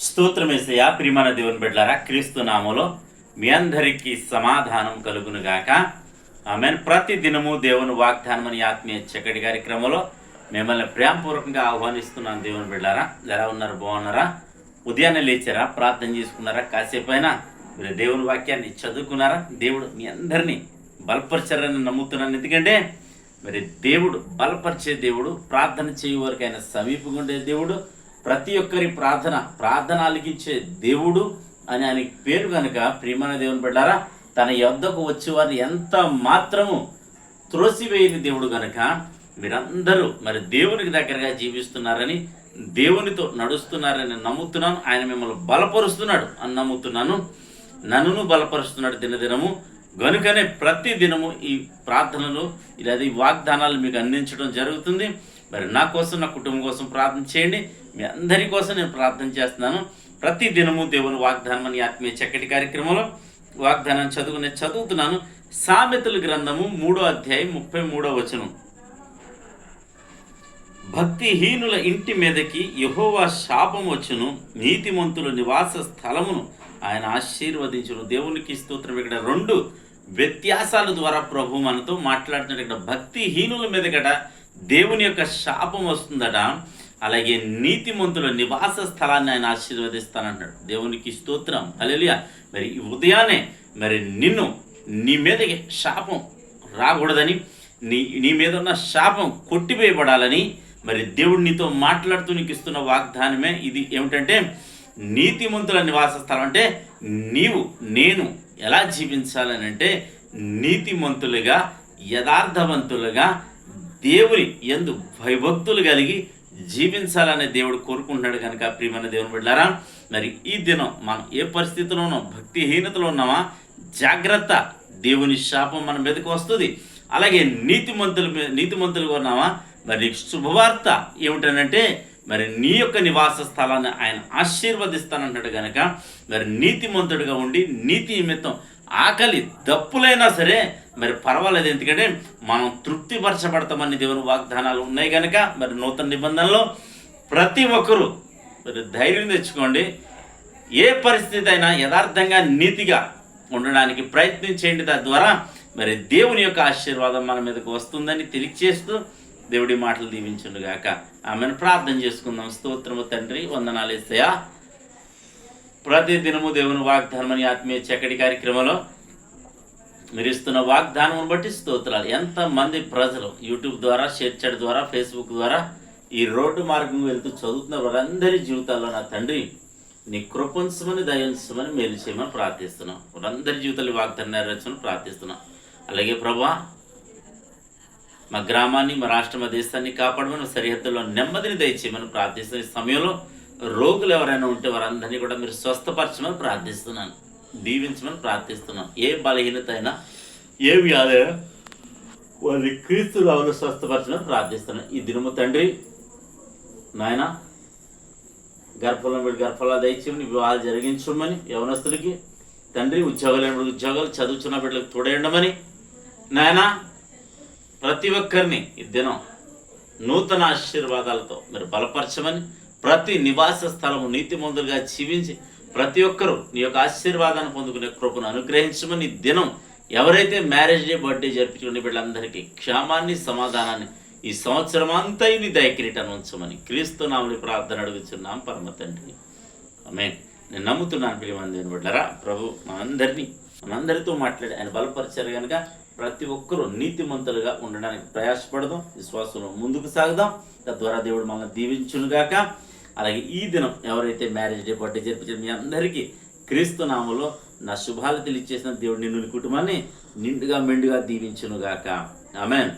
స్తోత్రమేసయ్యా. ప్రియమైన దేవుని బిడ్డలారా, క్రీస్తు నామములో మీ అందరికీ సమాధానం కలుగునుగాక. ఆమేన్. ప్రతి దినము దేవుని వాగ్దానం అని ఆత్మీయ చక్కటి కార్యక్రమంలో మిమ్మల్ని ప్రేమపూర్వకంగా ఆహ్వానిస్తున్నాను. దేవుని బిడ్డలారా, ఎలా ఉన్నారు? బాగున్నారా? ఉదయాన్నే లేచారా? ప్రార్థన చేసుకున్నారా? కాసేపు అయినా మీరు దేవుని వాక్యాన్ని చదువుకున్నారా? దేవుడు మీ అందరినీ బలపరిచారని నమ్ముతున్నాను. ఎందుకంటే మరి దేవుడు బలపరిచే దేవుడు, ప్రార్థన చేయవరకు ఆయన సమీపంగా ఉండే దేవుడు, ప్రతి ఒక్కరి ప్రార్థన ఆలకించే దేవుడు అని ఆయనకి పేరు కనుక ప్రియమైన దేవుని బిడ్డారా, తన యొద్దకు వచ్చే వారిని ఎంత మాత్రము త్రోసివేయని దేవుడు కనుక మీరందరూ మరి దేవునికి దగ్గరగా జీవిస్తున్నారని, దేవునితో నడుస్తున్నారని నమ్ముతున్నాను. ఆయన మిమ్మల్ని బలపరుస్తున్నాడు అని నమ్ముతున్నాను. నన్ను బలపరుస్తున్నాడు దినదినము. కనుకనే ప్రతి దినము ఈ ప్రార్థనలు లేదా ఈ వాగ్దానాలు మీకు అందించడం జరుగుతుంది. మరి నా కోసం, నా కుటుంబం కోసం ప్రార్థన చేయండి. మీ అందరి కోసం నేను ప్రార్థన చేస్తున్నాను. ప్రతి దినము దేవుని వాగ్దానం అని ఆత్మీయ చక్కటి కార్యక్రమంలో వాగ్దానాన్ని చదువుతున్నాను. సామెతల గ్రంథము 3వ అధ్యాయం 33వ వచనం. భక్తిహీనుల ఇంటి మీదకి యెహోవా శాపం వచ్చును, నీతిమంతుల నివాస స్థలమును ఆయన ఆశీర్వదించును. దేవునికి స్తోత్రం. ఇక్కడ రెండు వ్యత్యాసాల ద్వారా ప్రభు మనతో మాట్లాడుతున్నాడు. ఇక్కడ భక్తిహీనుల మీదకట దేవుని యొక్క శాపం వస్తుందట, అలాగే నీతిమంతుల నివాస స్థలాన్ని ఆయన ఆశీర్వదిస్తానంటాడు. దేవునికి స్తోత్రం. హల్లెలూయా. మరి ఉదయాన్నే మరి నీ మీదకి శాపం రాకూడదని, నీ మీద ఉన్న శాపం కొట్టివేయబడాలని మరి దేవుడు నీతో మాట్లాడుతూ నీకు ఇస్తున్న వాగ్దానమే ఇది. ఏమిటంటే నీతిమంతుల నివాస స్థలం అంటే నేను ఎలా జీవించాలని అంటే నీతిమంతులుగా, యథార్థవంతులుగా, దేవుని యందు భయభక్తులు కలిగి జీవించాలనే దేవుడు కోరుకుంటున్నాడు. కనుక ప్రియమైన దేవుని బిడ్డలారా, మరి ఈ దినం మనం ఏ పరిస్థితిలో ఉన్నాం? భక్తిహీనతలో ఉన్నామా? జాగ్రత్త, దేవుని శాపం మన మీదకి వస్తుంది. అలాగే నీతిమంతులుగా ఉన్నామా? మరి శుభవార్త ఏమిటనంటే మరి నీ యొక్క నివాస స్థలాన్ని ఆయన ఆశీర్వదిస్తానంటాడు. కనుక మరి నీతిమంతుడిగా ఉండి నీతి నిమిత్తం ఆకలి దప్పులైనా సరే మరి పర్వాలేదు, ఎందుకంటే మనం తృప్తిపరచబడతామని దేవుని వాగ్దానాలు ఉన్నాయి కనుక మరి నూతన నిబంధనలో ప్రతి ఒక్కరూ మరి ధైర్యం తెచ్చుకోండి. ఏ పరిస్థితి అయినా యథార్థంగా నీతిగా ఉండడానికి ప్రయత్నించేయండి. తద్వారా మరి దేవుని యొక్క ఆశీర్వాదం మన మీదకు వస్తుందని తెలియచేస్తూ దేవుడి మాటలు దీవించునుగాక. ఆమెను ప్రార్థన చేసుకుందాం. స్తోత్రము తండ్రి, వందనాలు యేసయ్యా. ప్రతి దినము దేవుని వాగ్దానం అని ఆత్మీయ చక్కటి కార్యక్రమంలో మీరు ఇస్తున్న వాగ్దానం బట్టి స్తోత్రాలు. ఎంతమంది ప్రజలు యూట్యూబ్ ద్వారా, షేర్ చాట్ ద్వారా, ఫేస్బుక్ ద్వారా ఈ రోడ్డు మార్గం వెళ్తూ చదువుతున్న వారందరి జీవితాల్లో నా తండ్రి నీ కృపంచమని, దయించమని, మేలు చేయమని ప్రార్థిస్తున్నాం. వారందరి జీవితాలు వాగ్దానం నెరవేర్చమని ప్రార్థిస్తున్నాం. అలాగే ప్రభా, మా గ్రామాన్ని, మా రాష్ట్ర, మా దేశాన్ని కాపాడమని, సరిహద్దుల్లో నెమ్మదిని దయచేయమని ప్రార్థిస్తున్న ఈ సమయంలో రోగులు ఎవరైనా ఉంటే వారందరినీ కూడా మీరు స్వస్థపరచమని ప్రార్థిస్తున్నాను, దీవించమని ప్రార్థిస్తున్నాను. ఏ బలహీనత అయినా, ఏ వ్యాధి అయినా వారి క్రీస్తు రావులు స్వస్థపరచమని ప్రార్థిస్తున్నాను. ఈ దినము తండ్రి నాయన గర్భంలో దయచేయమని, వివాహాలు జరిగించమని, యవనస్తులకి తండ్రి ఉద్యోగాలు చదువుతున్న బిడ్డలకు తోడేయడమని నాయన ప్రతి ఒక్కరిని ఈ దినం నూతన ఆశీర్వాదాలతో మీరు బలపరచమని, ప్రతి నివాస స్థలము నీతిమంతులుగా జీవించి ప్రతి ఒక్కరూ నీ యొక్క ఆశీర్వాదాన్ని పొందుకునే కృపను అనుగ్రహించమని, ఈ దినం ఎవరైతే మ్యారేజ్ డే, బర్త్డే జరిపించుకునే వీళ్ళందరికీ క్షేమాన్ని, సమాధానాన్ని ఈ సంవత్సరం అంతా నీ దయకిరీటాన్ని ఉంచమని క్రీస్తు నామములో ప్రార్థన అడుగుతున్నాం పరమ తండ్రి. ఆమేన్. నేను నమ్ముతున్నాను. ప్రియమైన బిడ్డలారా, ప్రభు మనందరితో మాట్లాడి ఆయన బలపరిచారు కనుక ప్రతి ఒక్కరూ నీతిమంతులుగా ఉండడానికి ప్రయాసపడదాం, విశ్వాసంలో ముందుకు సాగుదాం. తద్వారా దేవుడు మనల్ని దీవించునుగాక. అలాగే ఈ దినం ఎవరైతే మ్యారేజ్ డే, బర్త్డే జరిపించారు మీ అందరికీ క్రీస్తు నామములో నా శుభాలు తెలియజేసిన దేవుడు నిన్ను, కుటుంబాన్ని నిండుగా మెండుగా దీవించునుగాక. ఆమేన్.